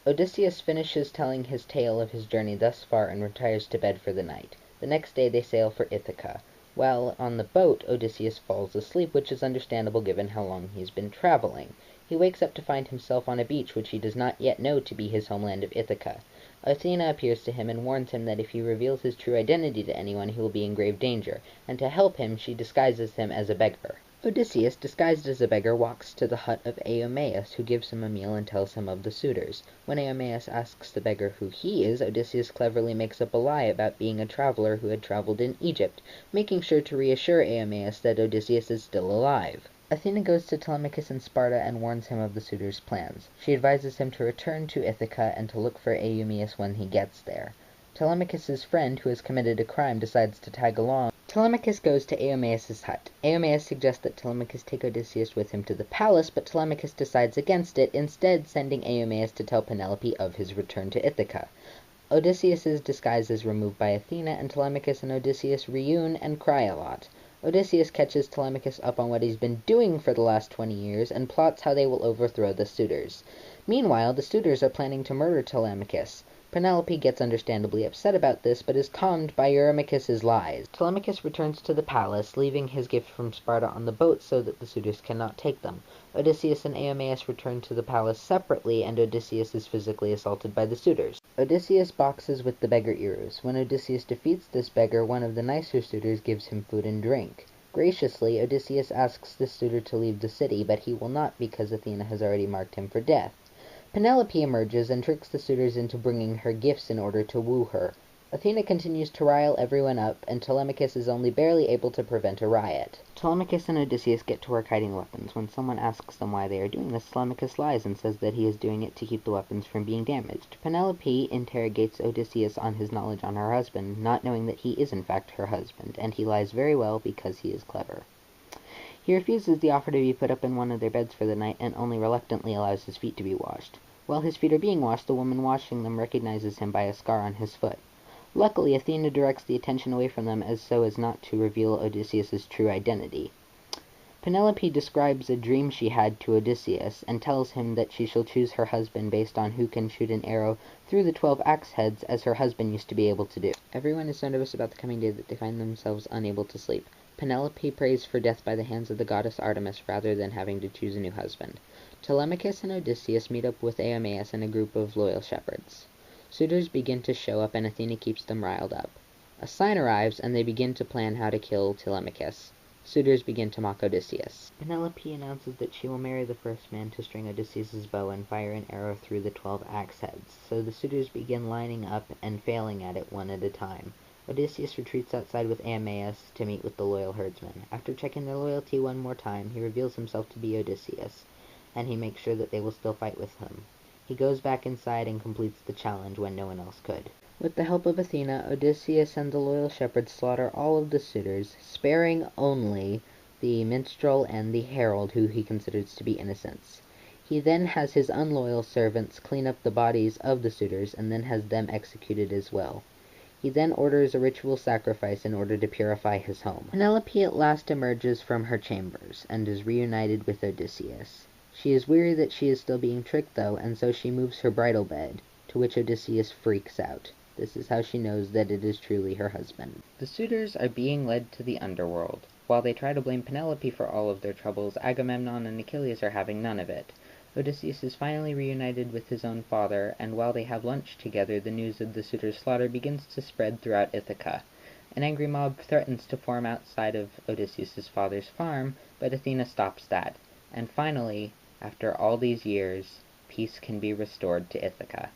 Odysseus finishes telling his tale of his journey thus far and retires to bed for the night. The next day they sail for Ithaca. While on the boat, Odysseus falls asleep, which is understandable given how long he's been traveling. He wakes up to find himself on a beach which he does not yet know to be his homeland of Ithaca. Athena appears to him and warns him that if he reveals his true identity to anyone, he will be in grave danger, and to help him, she disguises him as a beggar. Odysseus, disguised as a beggar, walks to the hut of Eumaeus, who gives him a meal and tells him of the suitors. When Eumaeus asks the beggar who he is, Odysseus cleverly makes up a lie about being a traveler who had traveled in Egypt, making sure to reassure Eumaeus that Odysseus is still alive. Athena goes to Telemachus in Sparta and warns him of the suitors' plans. She advises him to return to Ithaca and to look for Eumaeus when he gets there. Telemachus's friend, who has committed a crime, decides to tag along. Telemachus goes to Eumaeus' hut. Eumaeus suggests that Telemachus take Odysseus with him to the palace, but Telemachus decides against it, instead sending Eumaeus to tell Penelope of his return to Ithaca. Odysseus's disguise is removed by Athena, and Telemachus and Odysseus reune and cry a lot. Odysseus catches Telemachus up on what he's been doing for the last 20 years and plots how they will overthrow the suitors. Meanwhile, the suitors are planning to murder Telemachus. Penelope gets understandably upset about this, but is calmed by Eurymachus's lies. Telemachus returns to the palace, leaving his gift from Sparta on the boat so that the suitors cannot take them. Odysseus and Eumaeus return to the palace separately, and Odysseus is physically assaulted by the suitors. Odysseus boxes with the beggar Eros. When Odysseus defeats this beggar, one of the nicer suitors gives him food and drink. Graciously, Odysseus asks the suitor to leave the city, but he will not because Athena has already marked him for death. Penelope emerges and tricks the suitors into bringing her gifts in order to woo her. Athena continues to rile everyone up, and Telemachus is only barely able to prevent a riot. Telemachus and Odysseus get to work hiding weapons. When someone asks them why they are doing this, Telemachus lies and says that he is doing it to keep the weapons from being damaged. Penelope interrogates Odysseus on his knowledge on her husband, not knowing that he is in fact her husband, and he lies very well because he is clever. He refuses the offer to be put up in one of their beds for the night, and only reluctantly allows his feet to be washed. While his feet are being washed, the woman washing them recognizes him by a scar on his foot. Luckily, Athena directs the attention away from them so as not to reveal Odysseus's true identity. Penelope describes a dream she had to Odysseus, and tells him that she shall choose her husband based on who can shoot an arrow through the 12 axe heads, as her husband used to be able to do. Everyone is so nervous about the coming day that they find themselves unable to sleep. Penelope prays for death by the hands of the goddess Artemis rather than having to choose a new husband. Telemachus and Odysseus meet up with Eumaeus and a group of loyal shepherds. Suitors begin to show up, and Athena keeps them riled up. A sign arrives, and they begin to plan how to kill Telemachus. Suitors begin to mock Odysseus. Penelope announces that she will marry the first man to string Odysseus's bow and fire an arrow through the 12 axe heads, so the suitors begin lining up and failing at it one at a time. Odysseus retreats outside with Eumaeus to meet with the loyal herdsmen. After checking their loyalty one more time, he reveals himself to be Odysseus, and he makes sure that they will still fight with him. He goes back inside and completes the challenge when no one else could. With the help of Athena, Odysseus and the loyal shepherds slaughter all of the suitors, sparing only the minstrel and the herald, who he considers to be innocents. He then has his unloyal servants clean up the bodies of the suitors, and then has them executed as well. He then orders a ritual sacrifice in order to purify his home. Penelope at last emerges from her chambers, and is reunited with Odysseus. She is weary that she is still being tricked, though, and so she moves her bridal bed, to which Odysseus freaks out. This is how she knows that it is truly her husband. The suitors are being led to the underworld. While they try to blame Penelope for all of their troubles, Agamemnon and Achilles are having none of it. Odysseus is finally reunited with his own father, and while they have lunch together, the news of the suitors' slaughter begins to spread throughout Ithaca. An angry mob threatens to form outside of Odysseus' father's farm, but Athena stops that. And finally, after all these years, peace can be restored to Ithaca.